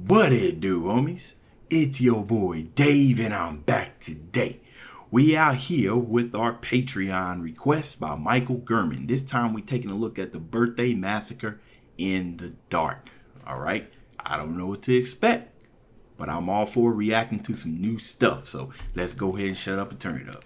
What it do, homies? It's your boy Dave, and I'm back today. We out here with our Patreon request by Michael Gehrman. This time we taking a look at the birthday massacre in the dark. Alright, I don't know what to expect, but I'm all for reacting to some new stuff. So let's go ahead and shut up and turn it up.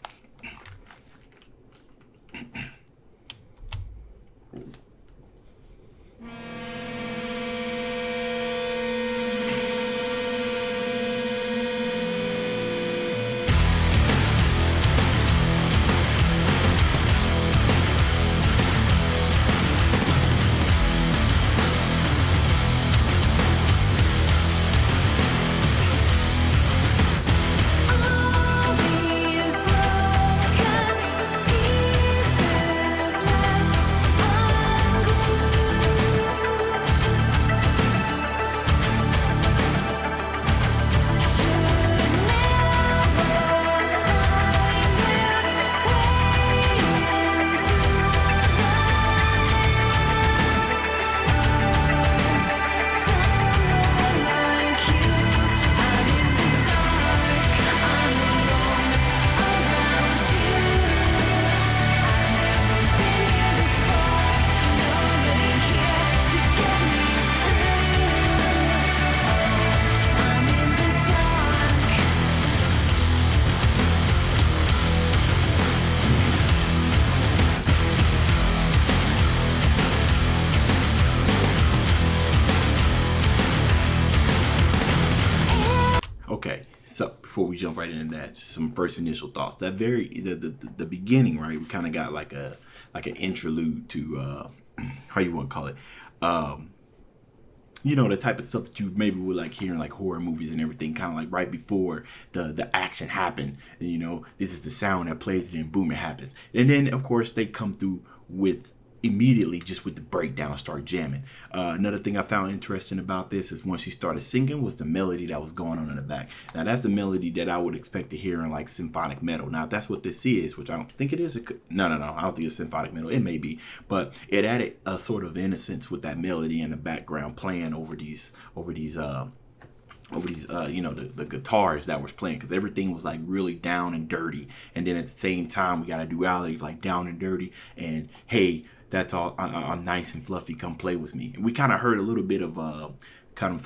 Okay, so before we jump right into that, just some first initial thoughts. That the beginning, right? We kind of got like an interlude to how you want to call it, the type of stuff that you maybe would like hear in like horror movies and everything, kind of like right before the action happened. And, this is the sound that plays, and then boom, it happens. And then of course they come through with immediately just with the breakdown, start jamming. Another thing I found interesting about this is when she started singing was the melody that was going on in the back. Now that's a melody that I would expect to hear in like symphonic metal. Now if that's what this is, which I don't think it is, no, I don't think it's symphonic metal. It may be, but it added a sort of innocence with that melody in the background playing over these the guitars that was playing, because everything was like really down and dirty, and then at the same time we got a duality of like down and dirty and hey, that's all, I'm nice and fluffy, come play with me. And we kind of heard a little bit of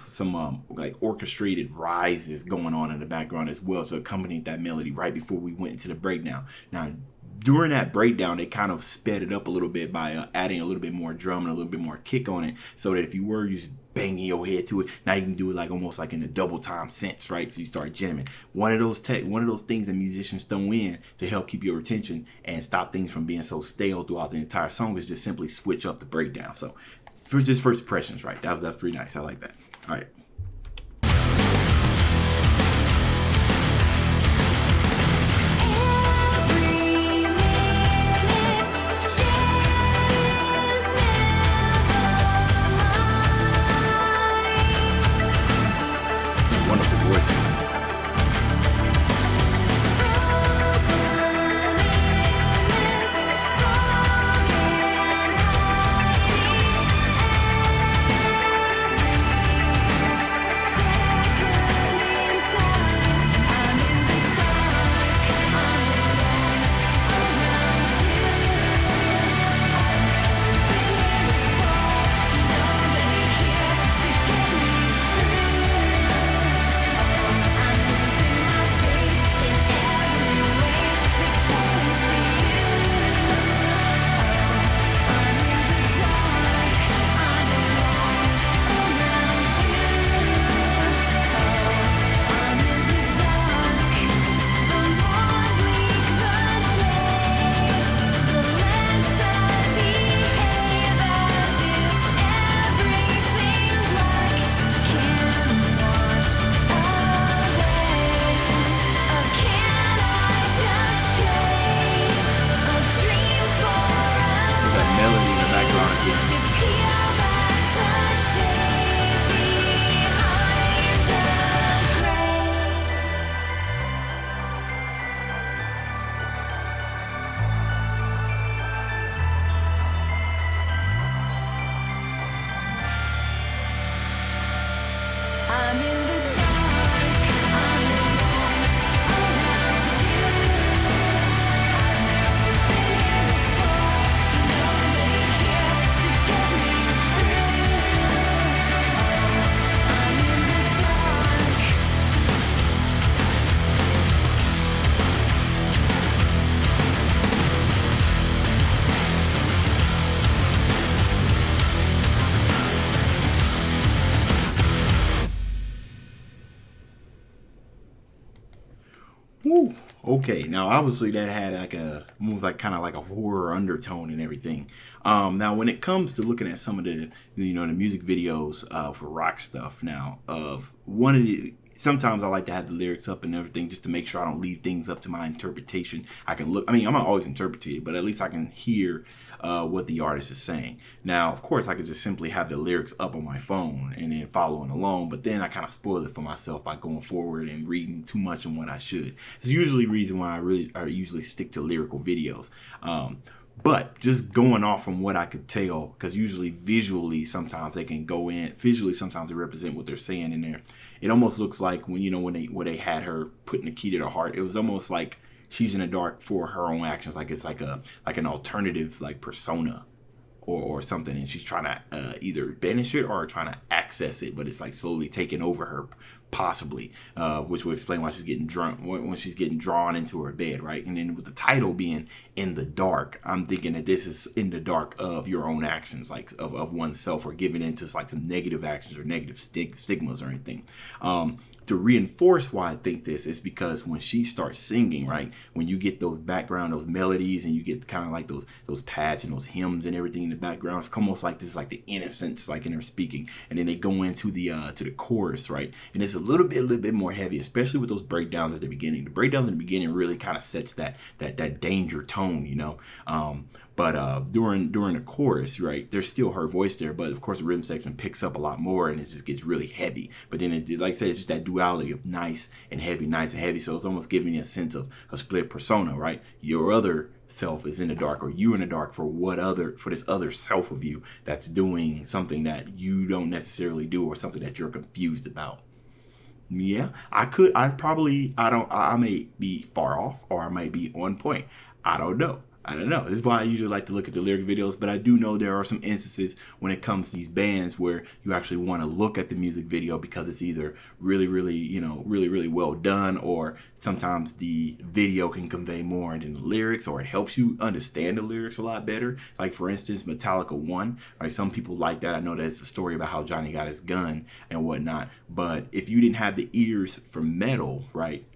some like orchestrated rises going on in the background as well to accompany that melody right before we went into the breakdown. Now during that breakdown, they kind of sped it up a little bit by adding a little bit more drum and a little bit more kick on it, so that if you were just banging your head to it, now you can do it like almost like in a double time sense, right? So you start jamming. One of those things that musicians throw in to help keep your attention and stop things from being so stale throughout the entire song is just simply switch up the breakdown. So for just first impressions, right? That's pretty nice. I like that. All right. Okay, now obviously that had like a almost like kind of like a horror undertone and everything. Now when it comes to looking at some of the the music videos for rock stuff, now of one of the sometimes I like to have the lyrics up and everything just to make sure I don't leave things up to my interpretation. I can look, I mean, I'm not always interpret it, but at least I can hear what the artist is saying. Now, of course, I could just simply have the lyrics up on my phone and then following along, but then I kind of spoil it for myself by going forward and reading too much on what I should. It's usually the reason why I usually stick to lyrical videos. But just going off from what I could tell, because usually visually sometimes they can go in. Visually sometimes they represent what they're saying in there. It almost looks like when they had her putting the key to the heart. It was almost like she's in the dark for her own actions. Like it's like an alternative like persona or something, and she's trying to either banish it or trying to access it, but it's like slowly taking over her, possibly, which would explain why she's getting drunk when she's getting drawn into her bed, right? And then with the title being "In the Dark," I'm thinking that this is in the dark of your own actions, like of oneself, or giving into like some negative actions or negative stigmas or anything. To reinforce why I think this is because when she starts singing, right, when you get those background, those melodies, and you get kind of like those pads and those hymns and everything in the background, it's almost like this is like the innocence, like in her speaking, and then they go into the chorus, right, and it's a little bit more heavy, especially with those breakdowns at the beginning. The breakdowns in the beginning really kind of sets that danger tone, But during the chorus, right, there's still her voice there, but of course the rhythm section picks up a lot more and it just gets really heavy. But then, like I said, it's just that duality of nice and heavy. So it's almost giving you a sense of a split persona, right? Your other self is in the dark, or you in the dark for this other self of you that's doing something that you don't necessarily do, or something that you're confused about. Yeah, I may be far off, or I might be on point. I don't know. This is why I usually like to look at the lyric videos, but I do know there are some instances when it comes to these bands where you actually want to look at the music video because it's either really well done, or sometimes the video can convey more than the lyrics, or it helps you understand the lyrics a lot better. Like for instance, Metallica 1, right? Some people like that. I know that it's a story about how Johnny got his gun and whatnot, but if you didn't have the ears for metal, right?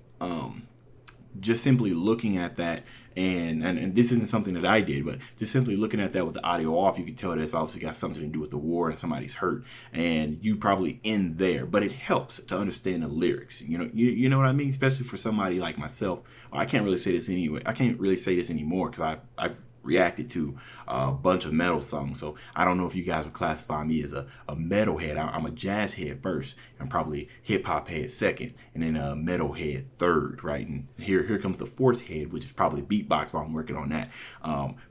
Just simply looking at that, and this isn't something that I did, but just simply looking at that with the audio off, you can tell that it's obviously got something to do with the war and somebody's hurt, and you probably in there, but it helps to understand the lyrics. You know what I mean? Especially for somebody like myself. Well, I can't really say this anyway. I can't really say this anymore because I've reacted to a bunch of metal songs, so I don't know if you guys would classify me as a metal head. I'm a jazz head first, and probably hip hop head second, and then a metal head third, right? And here comes the fourth head, which is probably beatbox, while I'm working on that.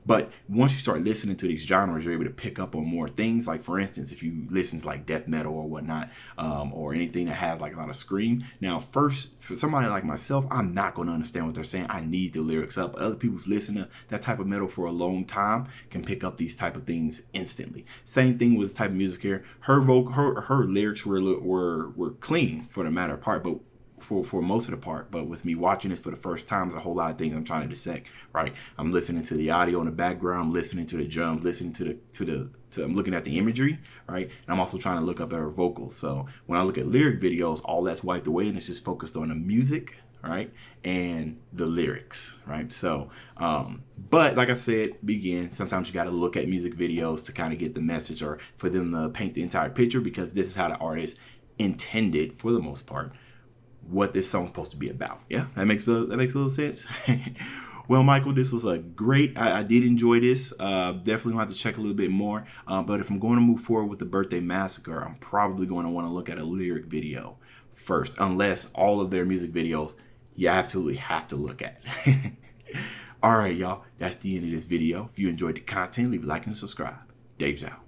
But once you start listening to these genres, you're able to pick up on more things. Like for instance, if you listen to like death metal or whatnot, or anything that has like a lot of scream. Now, first, for somebody like myself, I'm not going to understand what they're saying. I need the lyrics up. Other people who've listened to that type of metal for a long time can pick up these type of things instantly. Same thing with this type of music here. Her lyrics were clean for the matter part, but for most of the part. But with me watching this for the first time, there's a whole lot of things I'm trying to dissect, right? I'm listening to the audio in the background, I'm listening to the drums, listening to I'm looking at the imagery, right? And I'm also trying to look up at her vocals. So when I look at lyric videos, all that's wiped away and it's just focused on the music, right, and the lyrics, right? So but like I said, sometimes you got to look at music videos to kind of get the message, or for them to paint the entire picture, because this is how the artist intended, for the most part, what this song's supposed to be about. Yeah, that makes a little sense. Well, Michael, this was a great. I did enjoy this. Definitely gonna have to check a little bit more. But if I'm going to move forward with the Birthday Massacre, I'm probably going to want to look at a lyric video first, unless all of their music videos you absolutely have to look at. All right, y'all. That's the end of this video. If you enjoyed the content, leave a like and subscribe. Dave's out.